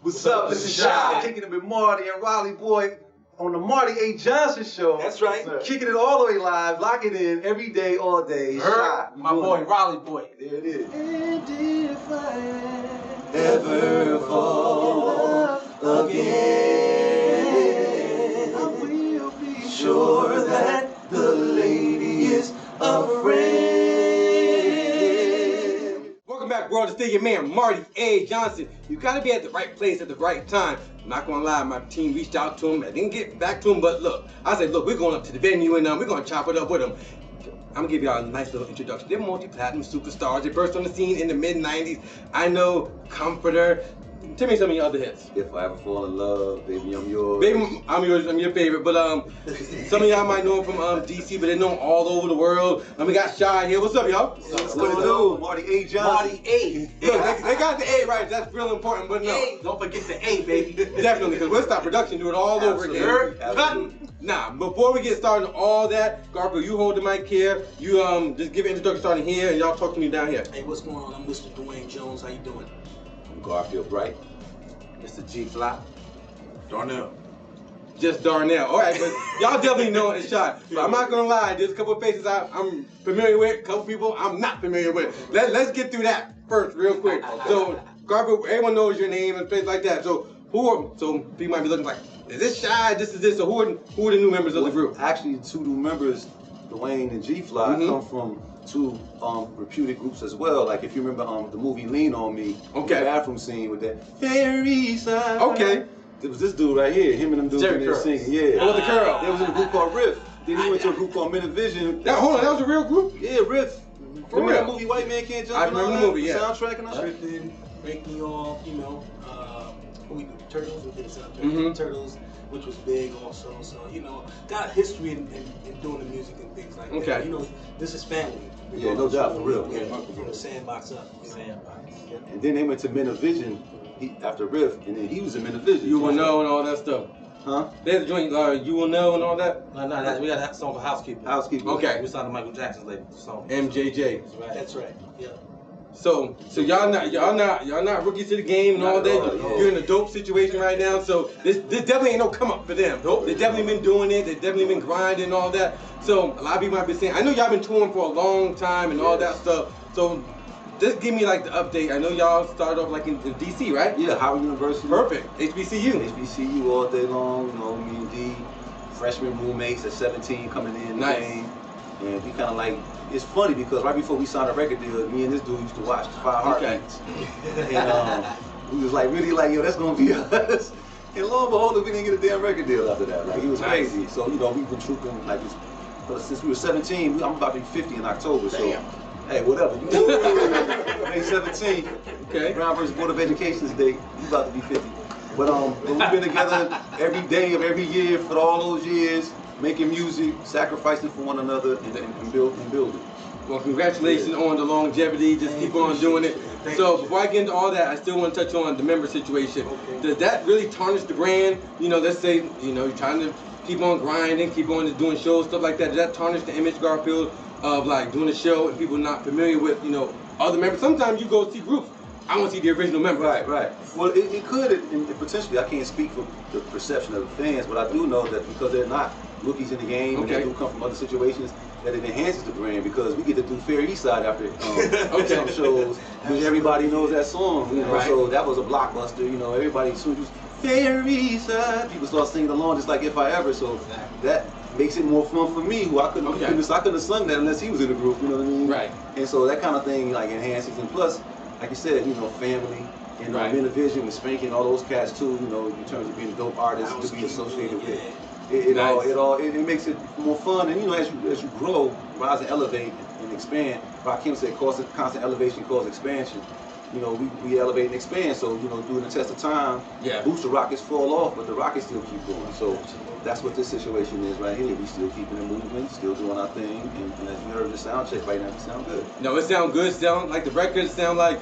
What's up? This is SHAI. Kicking it with Marty and Raleigh Boy on the Marty A. Johnson Show. That's right. Kicking it all the way live, locking in every day, all day. SHAI. My boy, Raleigh Boy. There it is. And if I ever fall again, I will be sure that the lady is a friend. Welcome back, world. It's still your man, Marty A. Johnson. You gotta be at the right place at the right time. I'm not gonna lie, my team reached out to him. I didn't get back to him, but look, I said, look, we're going up to the venue and we're gonna chop it up with him. I'm gonna give y'all a nice little introduction. They're multi-platinum superstars. They burst on the scene in the mid-90s. I know, Comforter. Tell me some of your other hits. If I ever fall in love, baby, I'm yours. Baby, I'm yours. I'm your favorite. But some of y'all might know him from DC, but they know him all over the world. And we got SHAI here. What's up, y'all? What's going on? Marty A. Johnson. Marty A. Look, they got the A right. That's real important. But no, A. Don't forget the A, baby. Definitely, because we'll stop production, do it all over again. Absolutely. Nah, before we get started on all that, Garfield, you hold the mic here. You just give an introduction starting here, and y'all talk to me down here. Hey, what's going on? I'm Mr. Dwayne Jones. How you doing? I'm Garfield Bright. Mr. G Flop. Darnell. Just Darnell. All right, but y'all definitely know it's SHAI. But I'm not gonna lie, there's a couple of faces I'm familiar with, a couple people I'm not familiar with. Let's get through that first, real quick. So, Garfield, everyone knows your name and things like that. So, so people might be looking like, is this SHAI? This is this. So, who are the new members of the group? Actually, two new members, Dwayne and G Fly, come from two reputed groups as well. Like if you remember the movie Lean on Me, the bathroom scene with that fairy side. Okay. It was this dude right here, him and them dudes in there singing. Yeah. Oh, the curl. They was in a group called Riff. Then he went to a group called Vision. Hold on, that was a real group? Yeah, Riff. For remember real? that movie White Man Can't Jump? I remember the movie, yeah. Soundtrack and all that. Tripping, Break Me Off, you know. We did the Turtles, we did the soundtrack. Turtles, which was big also. So, you know, got history in doing the music and things like that. You know, this is family. Yeah, no doubt, for real. Yeah, from the sandbox up. Sandbox. And then they went to Vision after Riff, and then he was in Vision. You Will Know and all that stuff. Huh? They had the joint, You Will Know and all that? No, we got that song for Housekeeping. Housekeeping. Okay. We signed to Michael Jackson's label song. MJJ. That's right. Yeah. So y'all not rookies to the game and all that. You're in a dope situation right now. So this definitely ain't no come up for them. They definitely been doing it. They definitely been grinding and all that. So a lot of people might be saying, I know y'all been touring for a long time and all that stuff. So just give me like the update. I know y'all started off like in DC, right? Yeah, Howard University. Perfect. HBCU. HBCU all day long. You know, me and D, freshman roommates at 17 coming in the game. And we kind of like, it's funny because right before we signed a record deal, me and this dude used to watch 5 Heartbeats. And we was like, really like, yo, that's gonna be us. And lo and behold, we didn't get a damn record deal after that. Like, it was crazy. So, you know, we've been trooping like this, since we were 17, I'm about to be 50 in October. So, hey, whatever. May 17. Okay. Brown versus Board of Education's day, you about to be 50. But we've been together every day of every year for all those years, making music, sacrificing for one another, and building. Well, congratulations on the longevity. Just keep on doing it. So before I get into all that, I still want to touch on the member situation. Does that really tarnish the brand? You know, let's say, you know, you're trying to keep on grinding, keep on doing shows, stuff like that. Does that tarnish the image, Garfield, of like doing a show and people not familiar with, you know, other members? Sometimes you go see groups, I want to see the original member. Right. Well, it could, and potentially, I can't speak for the perception of the fans, but I do know that because they're not rookies in the game, and they do come from other situations, that it enhances the brand because we get to do Fair East Side after some shows, which everybody knows that song, you know, so that was a blockbuster, you know, everybody, as soon as you Fair East Side, people start singing along just like If I Ever, so that makes it more fun for me, who I couldn't have sung that unless he was in the group, you know what I mean? Right. And so that kind of thing like enhances, and plus, like you said, you know, family, and Vision with Spanking, all those cats too, you know, in terms of being a dope artist to be associated with. It makes it more fun, and you know, as you grow, rise and elevate and expand. Rakim said, constant elevation causes expansion. You know, we elevate and expand. So you know, during the test of time, booster rockets fall off, but the rockets still keep going. So that's what this situation is right here. We still keeping it moving, still doing our thing, and as you heard the sound check right now, it sounds good. No, it sounds good. Sound like the records sound like,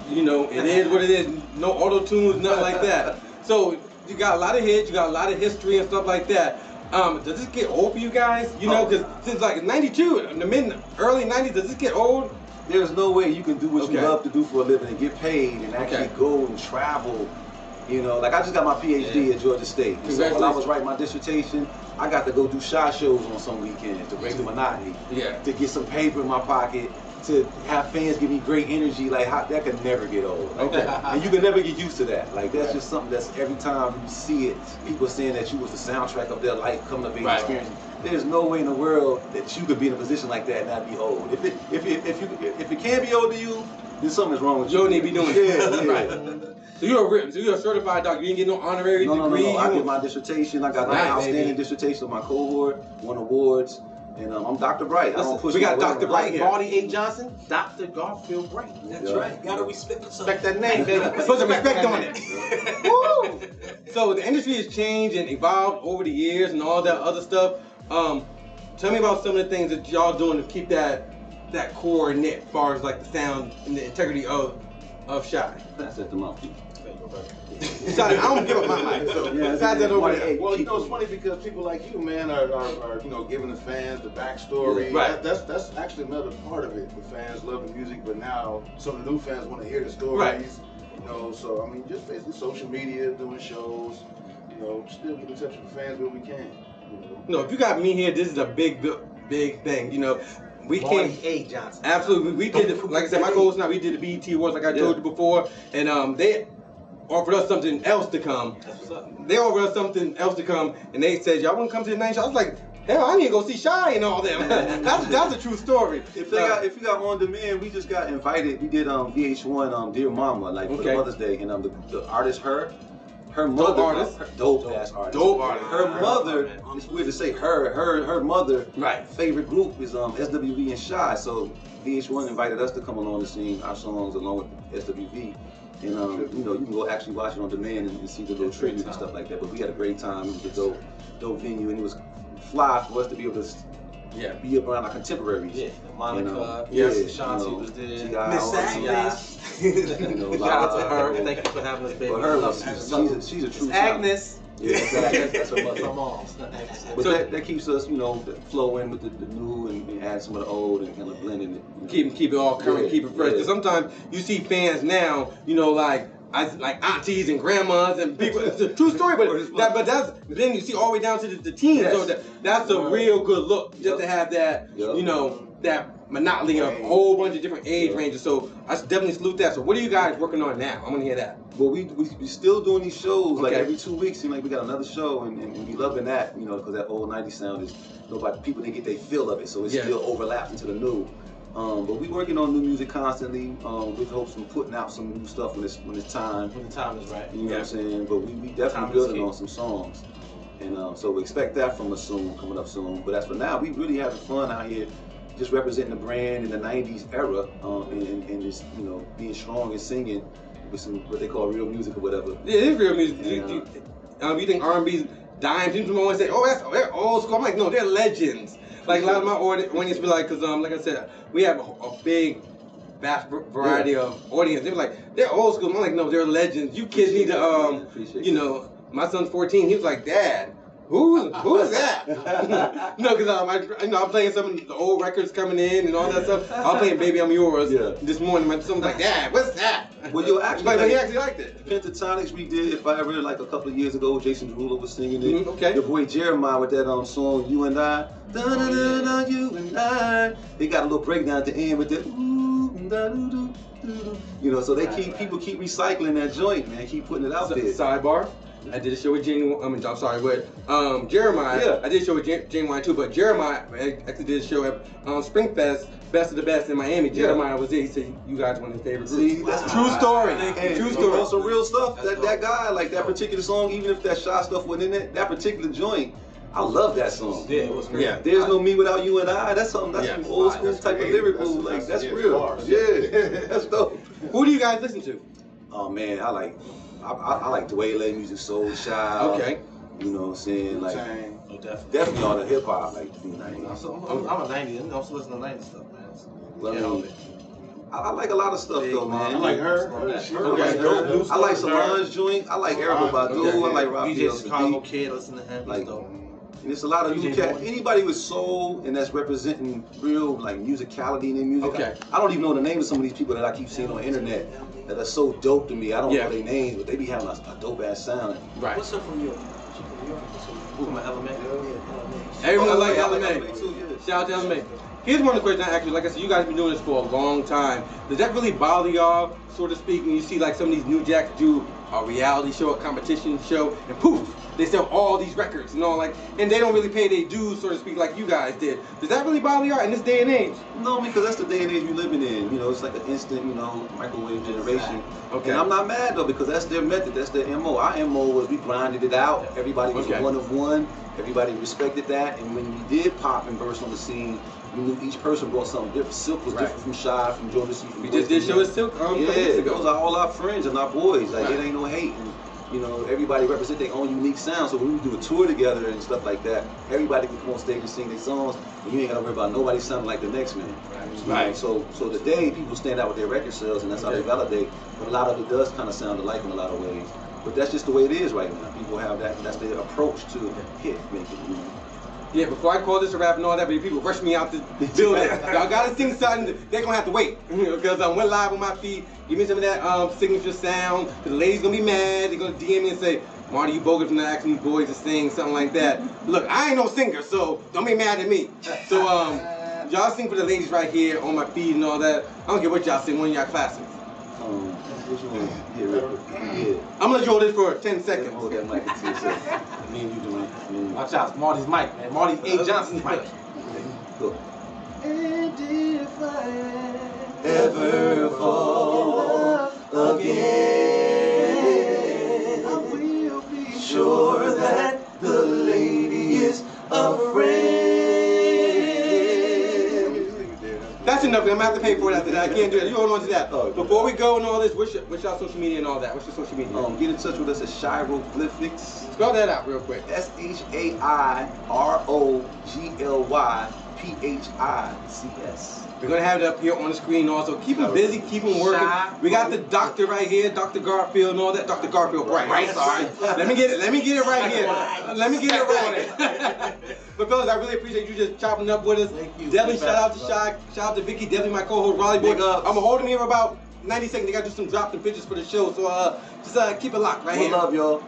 you know, it is what it is. No auto tunes, nothing like that. So you got a lot of hits, you got a lot of history and stuff like that. Does this get old for you guys? You know, because since like '92, in the early '90s, does this get old? There's no way you can do what you love to do for a living and get paid and actually go and travel You know, like I just got my PhD at Georgia State. So when I was writing my dissertation, I got to go do SHAI shows on some weekends to break the monotony. To get some paper in my pocket, to have fans give me great energy. Like that could never get old. And you can never get used to that. Like that's just something that's every time you see it, people saying that you was the soundtrack of their life coming up in experience. There's no way in the world that you could be in a position like that and not be old. If it can't be old to you, then something's wrong with you. You don't need to be doing it. Right. So you're a certified doctor. You didn't get no honorary degree? No. I did my dissertation. I got an outstanding dissertation of my cohort, won awards, and I'm Dr. Bright. We got Dr. Bright here. Marty A. Johnson, Dr. Garfield Bright. That's right. Gotta respect that name, baby. Put some respect on it. Woo! So the industry has changed and evolved over the years and all that other stuff. Tell me about some of the things that y'all doing to keep that core knit as far as like the sound and the integrity of SHAI. That's at the mouthpiece. I don't give up my mic, so pass that over there. Well, you know, it's funny because people like you, man, are you know, giving the fans the backstory. Right. That's actually another part of it. The fans love the music, but now some of the new fans want to hear the stories. Right. You know, so I mean, just basically social media, doing shows. You know, still get in touch with the fans when we can. You know? No, if you got me here, this is a big thing. You know, we Marty A. Johnson. Absolutely, we did it. Like I said, my co-host and I, we did the BET Awards, like I told you before, and they offered us something else to come. They offered us something else to come, and they said, "Y'all want to come to the night show?" I was like, "Hell, I need to go see SHAI and all them." that's a true story. If you got on demand, we just got invited. We did VH1 Dear Mama, like for Mother's Day, and the artist her mother, dope ass artist. Her mother, it's weird to say her mother, favorite group is SWV and SHAI. So VH1 invited us to come along and sing our songs along with SWV. And you know, you can go actually watch it on demand and see the little tribute and stuff like that. But we had a great time. It was a dope venue, and it was fly for us to be able to be around our contemporaries. Yeah, Monica, Shanti was there. Miss Agnes. Shout out to her. Thank you for having us, baby. For her, she's a true Agnes. Yeah, exactly. That's her mother. Moms. But that keeps us, you know, flowing with the new and add some of the old and kind of blending it. You know. Keep it all current, keep it fresh. Because sometimes you see fans now, you know, like aunties and grandmas and people. It's a true story, but then you see all the way down to the teens. So that's a real good look, just to have that, you know, that monotony of a whole bunch of different age ranges. So I definitely salute that. So what are you guys working on now? I want to hear that. Well, we still doing these shows like every 2 weeks. Seems like we got another show, and we loving that, you know, because that old '90s sound is people didn't get their feel of it, so it still overlaps into the new. But we working on new music constantly, with hopes of putting out some new stuff when it's time. When the time is right. You know what I'm saying? But we definitely building on some songs, and so we expect that from us soon, coming up soon. But as for now, we really having fun out here, just representing the brand in the '90s era, and just, you know, being strong and singing with some what they call real music or whatever. Yeah, it is real music. You think RnB's dying? People always say, "Oh, they're old school." I'm like, no, they're legends. Like a lot of my audience be like, because like I said, we have a big, vast variety of audience. They're like, they're old school. I'm like, no, they're legends. You kids need to, you know, my son's 14. He was like, "Dad, who's that?" No, because I'm playing some of the old records coming in and all that stuff. I was playing "Baby I'm Yours" this morning. My son's like, "Dad, what's that?" Well, you actually, but he actually liked it. Pentatonics we did, if I ever, like a couple of years ago, Jason Derulo was singing it. Okay. Your boy Jeremiah with that song "You and I." Da-da-da-da, you and I. They got a little breakdown at the end with that. You know, so people keep recycling that joint, man. Keep putting it out there. Sidebar. I did a show with Jeremiah. I did a show with Genuine too, but Jeremiah actually did a show at Springfest, Best of the Best in Miami. Jeremiah was there. He said you guys one of his favorite groups. See, that's true story. True story. On some real stuff. That guy, like that particular song, even if that SHAI stuff wasn't in it, that particular joint, I love that song. Yeah, it was great. Yeah. There's no me without you and I. That's something. That's some old school type of lyrical. Like that's real. Yeah, that's dope. Who do you guys listen to? Oh man, I like Dwayne music, soul, SHAI. Okay. You know what I'm saying? Like definitely all the hip hop, like the 90s. I'm a 90s. I'm also listening to 90s stuff, man. Well, I like a lot of stuff though, man. I like her. I like Solange joint. I like Erykah Badu. I like Robbie. DJ Chicago Kid. Listen to him. Like, And it's a lot of new cats. Anybody with soul and that's representing real like musicality in their music. Okay. I don't even know the name of some of these people that I keep seeing on the internet that are so dope to me. I don't know their names, but they be having a dope ass sound. Right. What's up from New York? From LMA. Everyone like LMA. Shout out to LMA. Here's one of the questions I ask you. Like I said, you guys have been doing this for a long time. Does that really bother y'all, so to speak, when you see like some of these new jacks do a reality show, a competition show, and poof, they sell all these records and all like, and they don't really pay their dues, so to speak, like you guys did. Does that really bother y'all in this day and age? No, because that's the day and age we're living in. You know, it's like an instant, you know, microwave generation. Okay. And I'm not mad though, because that's their method, that's their MO. Our MO was we grinded it out. Everybody was one of one. Everybody respected that. And when we did pop and burst on the scene, we knew each person brought something different. Silk was different from SHAI, from Georgia C. We just did show with Silk. Yeah, those are all our friends and our boys. Like it ain't no hate. And, you know, everybody represent their own unique sound. So when we do a tour together and stuff like that, everybody can come on stage and sing their songs, and you ain't gotta worry about nobody sounding like the next man. Right. So today people stand out with their record sales, and that's how they validate. But a lot of it does kind of sound alike in a lot of ways. But that's just the way it is right now. People have that. That's their approach to hit making. Yeah, before I call this a rap and all that, but people rush me out the building. Y'all gotta sing something. They're gonna have to wait because I went live on my feed. Give me some of that signature sound. Cause the ladies gonna be mad. They're gonna DM me and say, "Marty, you bogus for not asking these boys to sing something like that." Look, I ain't no singer, so don't be mad at me. So y'all sing for the ladies right here on my feed and all that. I don't care what y'all sing. One of y'all classics. I'm gonna hold this for 10 seconds. Hold that mic for 10 seconds. Me and you doing. Watch out, Marty's mic, man. Marty A. Johnson's mic. Cool. And if I ever fall again, I will be sure that the lady is a friend. That's enough. I'm gonna have to pay for it after that. I can't do that. You hold on to that. Before we go and all this, what's y'all social media and all that? What's your social media? Get in touch with us at Shiroglyphics. Spell that out real quick. SHAIROGLYPHICS. We're gonna have it up here on the screen also. Keep them busy, keep them working. We got the doctor right here, Dr. Garfield and all that. Dr. Garfield, right? Sorry. Let me get it right here. Let me get it right. But fellas, I really appreciate you just chopping up with us. Thank you. Definitely shout out to SHAI, shout out to Vicky, definitely my co-host Raleigh boy. I'm gonna hold him here for about 90 seconds. They gotta do some drops and pictures for the show. So just keep it locked right here. Love y'all.